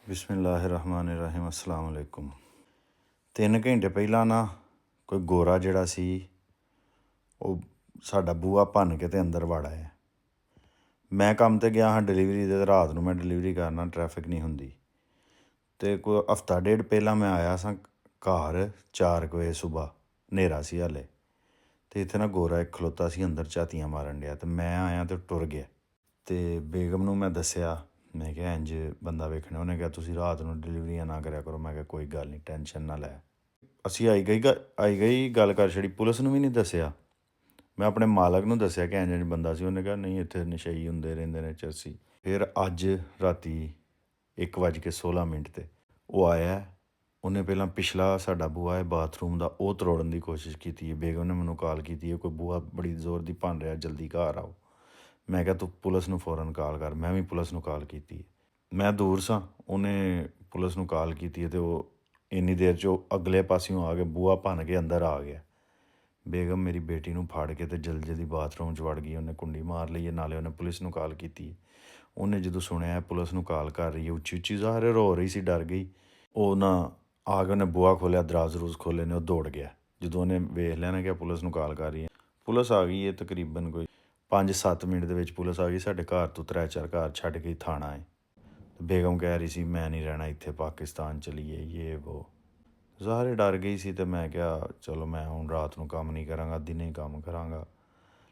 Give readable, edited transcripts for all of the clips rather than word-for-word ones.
ਬਿਸਮਿਲ੍ਲਾਹਿਰਰਹਿਮਾਨਿਰਰਹੀਮ अस्सलाम वालेकुम। 3 ਘੰਟੇ ਪਹਿਲਾਂ ਨਾ ਕੋਈ ਗੋਰਾ ਜਿਹੜਾ ਸੀ ਉਹ ਸਾਡਾ ਬੂਹਾ ਭੰਨ ਕੇ ਤੇ ਅੰਦਰ ਵੜ ਆਇਆ। ਮੈਂ ਕੰਮ 'ਤੇ ਗਿਆ ਹਾਂ ਡਿਲੀਵਰੀ ਦੇ, ਰਾਤ ਨੂੰ ਮੈਂ ਡਿਲੀਵਰੀ ਕਰਨਾ, ਟਰੈਫਿਕ ਨਹੀਂ ਹੁੰਦੀ। ਅਤੇ ਕੋਈ ਹਫ਼ਤਾ ਡੇਢ ਪਹਿਲਾਂ ਮੈਂ ਆਇਆ ਸਾਂ ਘਰ 4 ਵਜੇ ਸੁਬਾਹ, ਹਨੇਰਾ ਸੀ ਹਾਲੇ, ਅਤੇ ਇੱਥੇ ਨਾ ਗੋਰਾ ਇੱਕ ਖਲੋਤਾ ਸੀ ਅੰਦਰ ਝਾਤੀਆਂ ਮਾਰਨ ਡਿਆ, ਅਤੇ ਮੈਂ ਆਇਆ ਅਤੇ ਟੁਰ ਗਿਆ। ਅਤੇ ਬੇਗਮ ਨੂੰ ਮੈਂ ਦੱਸਿਆ, ਮੈਂ ਕਿਹਾ ਇੰਝ ਬੰਦਾ ਵੇਖਣਾ। ਉਹਨੇ ਕਿਹਾ ਤੁਸੀਂ ਰਾਤ ਨੂੰ ਡਿਲੀਵਰੀਆਂ ਨਾ ਕਰਿਆ ਕਰੋ। ਮੈਂ ਕਿਹਾ ਕੋਈ ਗੱਲ ਨਹੀਂ, ਟੈਨਸ਼ਨ ਨਾ ਲੈ। ਅਸੀਂ ਆਈ ਗਈ ਗੱਲ ਕਰ ਛੜੀ, ਪੁਲਿਸ ਨੂੰ ਵੀ ਨਹੀਂ ਦੱਸਿਆ। ਮੈਂ ਆਪਣੇ ਮਾਲਕ ਨੂੰ ਦੱਸਿਆ ਕਿ ਇੰਝ ਬੰਦਾ ਸੀ। ਉਹਨੇ ਕਿਹਾ ਨਹੀਂ, ਇੱਥੇ ਨਸ਼ਈ ਹੁੰਦੇ ਰਹਿੰਦੇ ਨੇ, ਚਰਸੀ। ਫਿਰ ਅੱਜ ਰਾਤੀ 1:16 'ਤੇ ਉਹ ਆਇਆ। ਉਹਨੇ ਪਹਿਲਾਂ ਪਿਛਲਾ ਸਾਡਾ ਬੂਹਾ ਹੈ ਬਾਥਰੂਮ ਦਾ, ਉਹ ਤੋੜਨ ਦੀ ਕੋਸ਼ਿਸ਼ ਕੀਤੀ ਹੈ। ਬੇਗਮ ਨੇ ਮੈਨੂੰ ਕਾਲ ਕੀਤੀ ਹੈ, ਕੋਈ ਬੂਹਾ ਬੜੀ ਜ਼ੋਰ ਦੀ ਭੰਨ ਰਿਹਾ, ਜਲਦੀ ਘਰ ਆਓ। ਮੈਂ ਕਿਹਾ ਤੂੰ ਪੁਲਿਸ ਨੂੰ ਫੌਰਨ ਕਾਲ ਕਰ। ਮੈਂ ਵੀ ਪੁਲਿਸ ਨੂੰ ਕਾਲ ਕੀਤੀ। ਮੈਂ ਦੂਰ ਸਾਂ, ਉਹਨੇ ਪੁਲਿਸ ਨੂੰ ਕਾਲ ਕੀਤੀ ਅਤੇ ਉਹ ਇੰਨੀ ਦੇਰ 'ਚ ਉਹ ਅਗਲੇ ਪਾਸਿਓਂ ਆ ਕੇ ਬੂਹਾ ਭੰਨ ਕੇ ਅੰਦਰ ਆ ਗਿਆ। ਬੇਗਮ ਮੇਰੀ ਬੇਟੀ ਨੂੰ ਫੜ ਕੇ ਅਤੇ ਜਲਦੀ ਬਾਥਰੂਮ 'ਚ ਵੜ ਗਈ। ਉਹਨੇ ਕੁੰਡੀ ਮਾਰ ਲਈ ਹੈ, ਨਾਲੇ ਉਹਨੇ ਪੁਲਿਸ ਨੂੰ ਕਾਲ ਕੀਤੀ। ਉਹਨੇ ਜਦੋਂ ਸੁਣਿਆ ਪੁਲਿਸ ਨੂੰ ਕਾਲ ਕਰ ਰਹੀ ਹੈ, ਉੱਚੀ ਉੱਚੀ ਜ਼ਾਹਰ ਰੋ ਰਹੀ ਸੀ, ਡਰ ਗਈ। ਉਹ ਨਾ ਆ ਕੇ ਉਹਨੇ ਬੂਹਾ ਖੋਲ੍ਹਿਆ, ਦਰਾਜ਼ ਖੋਲ੍ਹੇ ਨੇ, ਉਹ ਦੌੜ ਗਿਆ। ਜਦੋਂ ਉਹਨੇ ਵੇਖ ਲਿਆ ਨਾ ਕਿ ਪੁਲਿਸ ਨੂੰ ਕਾਲ ਕਰ ਰਹੀ ਹੈ, ਪੁਲਿਸ ਆ ਗਈ ਹੈ। ਤਕਰੀਬਨ ਕੋਈ 5-7 ਮਿੰਟ ਦੇ ਵਿੱਚ ਪੁਲਿਸ ਆ ਗਈ। ਸਾਡੇ ਘਰ ਤੋਂ 3-4 ਘਰ ਛੱਡ ਕੇ ਥਾਣਾ ਹੈ। ਬੇਗਮ ਕਹਿ ਰਹੀ ਸੀ ਮੈਂ ਨਹੀਂ ਰਹਿਣਾ ਇੱਥੇ, ਪਾਕਿਸਤਾਨ ਚਲੀਏ, ਇਹ ਵੋ। ਸਾਰੇ ਡਰ ਗਈ ਸੀ। ਅਤੇ ਮੈਂ ਕਿਹਾ ਚਲੋ ਮੈਂ ਹੁਣ ਰਾਤ ਨੂੰ ਕੰਮ ਨਹੀਂ ਕਰਾਂਗਾ, ਦਿਨੇ ਕੰਮ ਕਰਾਂਗਾ।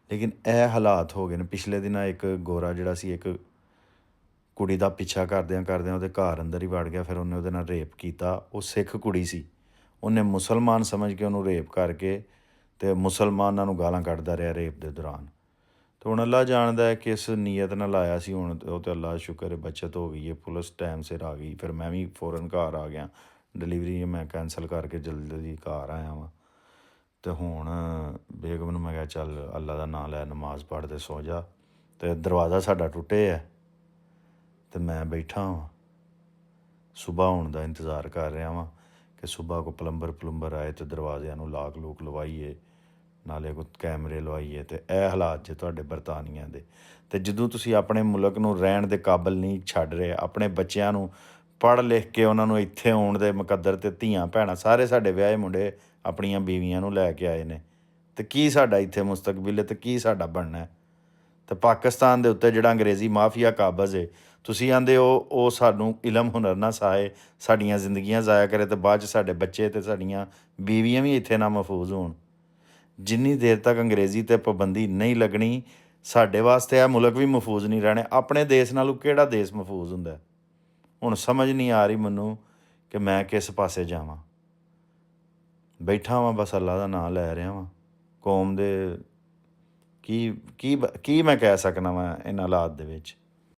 ਲੇਕਿਨ ਇਹ ਹਾਲਾਤ ਹੋ ਗਏ ਨੇ। ਪਿਛਲੇ ਦਿਨਾਂ ਇੱਕ ਗੋਰਾ ਜਿਹੜਾ ਸੀ, ਇੱਕ ਕੁੜੀ ਦਾ ਪਿੱਛਾ ਕਰਦਿਆਂ ਉਹਦੇ ਘਰ ਅੰਦਰ ਹੀ ਵੜ ਗਿਆ। ਫਿਰ ਉਹਨੇ ਉਹਦੇ ਨਾਲ ਰੇਪ ਕੀਤਾ। ਉਹ ਸਿੱਖ ਕੁੜੀ ਸੀ। ਉਹਨੇ ਮੁਸਲਮਾਨ ਸਮਝ ਕੇ ਉਹਨੂੰ ਰੇਪ ਕਰਕੇ ਅਤੇ ਮੁਸਲਮਾਨਾਂ ਨੂੰ ਗਾਲਾਂ ਕੱਢਦਾ ਰਿਹਾ ਰੇਪ ਦੇ ਦੌਰਾਨ। ਅਤੇ ਹੁਣ ਅੱਲਾ ਜਾਣਦਾ ਹੈ ਕਿਸ ਨੀਅਤ ਨਾਲ ਆਇਆ ਸੀ। ਹੁਣ ਉਹ ਤਾਂ ਅੱਲਾ ਸ਼ੁਕਰ ਹੈ ਬੱਚਤ ਹੋ ਗਈ ਹੈ, ਪੁਲਿਸ ਟਾਈਮ ਸਿਰ ਆ ਗਈ। ਫਿਰ ਮੈਂ ਵੀ ਫੌਰਨ ਘਰ ਆ ਗਿਆ। ਡਿਲੀਵਰੀ ਮੈਂ ਕੈਂਸਲ ਕਰਕੇ ਜਲਦੀ ਘਰ ਆਇਆ ਵਾਂ। ਅਤੇ ਹੁਣ ਬੇਗਮ ਨੂੰ ਮੈਂ ਕਿਹਾ ਚੱਲ ਅੱਲਾ ਦਾ ਨਾਂ ਲੈ, ਨਮਾਜ਼ ਪੜ੍ਹ ਅਤੇ ਸੌ ਜਾ। ਅਤੇ ਦਰਵਾਜ਼ਾ ਸਾਡਾ ਟੁੱਟੇ ਹੈ ਅਤੇ ਮੈਂ ਬੈਠਾ ਵਾਂ, ਸੁਬਾਹ ਆਉਣ ਦਾ ਇੰਤਜ਼ਾਰ ਕਰ ਰਿਹਾ ਵਾਂ ਕਿ ਸੁਬਾਹ ਕੋਈ ਪਲੰਬਰ ਆਏ ਅਤੇ ਦਰਵਾਜ਼ਿਆਂ ਨੂੰ ਲਾਕ ਲੂਕ ਲਵਾਈਏ, ਨਾਲੇ ਕੋਈ ਕੈਮਰੇ ਲਵਾਈਏ। ਅਤੇ ਇਹ ਹਾਲਾਤ ਜੇ ਤੁਹਾਡੇ ਬਰਤਾਨੀਆ ਦੇ। ਅਤੇ ਜਦੋਂ ਤੁਸੀਂ ਆਪਣੇ ਮੁਲਕ ਨੂੰ ਰਹਿਣ ਦੇ ਕਾਬਲ ਨਹੀਂ ਛੱਡ ਰਹੇ, ਆਪਣੇ ਬੱਚਿਆਂ ਨੂੰ ਪੜ੍ਹ ਲਿਖ ਕੇ ਉਹਨਾਂ ਨੂੰ ਇੱਥੇ ਆਉਣ ਦੇ ਮੁਕੱਦਰ, ਅਤੇ ਧੀਆਂ ਭੈਣਾਂ ਸਾਰੇ ਸਾਡੇ ਵਿਆਹੇ ਮੁੰਡੇ ਆਪਣੀਆਂ ਬੀਵੀਆਂ ਨੂੰ ਲੈ ਕੇ ਆਏ ਨੇ, ਅਤੇ ਕੀ ਸਾਡਾ ਇੱਥੇ ਮੁਸਤਕਬਲ ਹੈ ਅਤੇ ਕੀ ਸਾਡਾ ਬਣਨਾ। ਅਤੇ ਪਾਕਿਸਤਾਨ ਦੇ ਉੱਤੇ ਜਿਹੜਾ ਅੰਗਰੇਜ਼ੀ ਮਾਫੀਆ ਕਾਬਜ਼ ਹੈ, ਤੁਸੀਂ ਆਂਦੇ ਹੋ ਉਹ ਸਾਨੂੰ ਇਲਮ ਹੁਨਰ ਨਾ ਸਿਖਾਏ, ਸਾਡੀਆਂ ਜ਼ਿੰਦਗੀਆਂ ਜ਼ਾਇਆ ਕਰੇ, ਅਤੇ ਬਾਅਦ 'ਚ ਸਾਡੇ ਬੱਚੇ ਅਤੇ ਸਾਡੀਆਂ ਬੀਵੀਆਂ ਵੀ ਇੱਥੇ ਨਾ ਮਹਿਫੂਜ਼ ਹੋਣ। ਜਿੰਨੀ ਦੇਰ ਤੱਕ ਅੰਗਰੇਜ਼ੀ 'ਤੇ ਪਾਬੰਦੀ ਨਹੀਂ ਲੱਗਣੀ, ਸਾਡੇ ਵਾਸਤੇ ਇਹ ਮੁਲਕ ਵੀ ਮਹਿਫੂਜ਼ ਨਹੀਂ ਰਹਿਣੇ। ਆਪਣੇ ਦੇਸ਼ ਨਾਲੋਂ ਕਿਹੜਾ ਦੇਸ਼ ਮਹਿਫੂਜ਼ ਹੁੰਦਾ? ਹੁਣ ਸਮਝ ਨਹੀਂ ਆ ਰਹੀ ਮੈਨੂੰ ਕਿ ਮੈਂ ਕਿਸ ਪਾਸੇ ਜਾਵਾਂ। ਬੈਠਾ ਵਾਂ, ਬਸ ਅੱਲਾ ਦਾ ਨਾਂ ਲੈ ਰਿਹਾ ਵਾਂ। ਕੌਮ ਦੇ ਕੀ ਮੈਂ ਕਹਿ ਸਕਦਾ ਵਾਂ ਇਹਨਾਂ ਹਾਲਾਤ ਦੇ ਵਿੱਚ।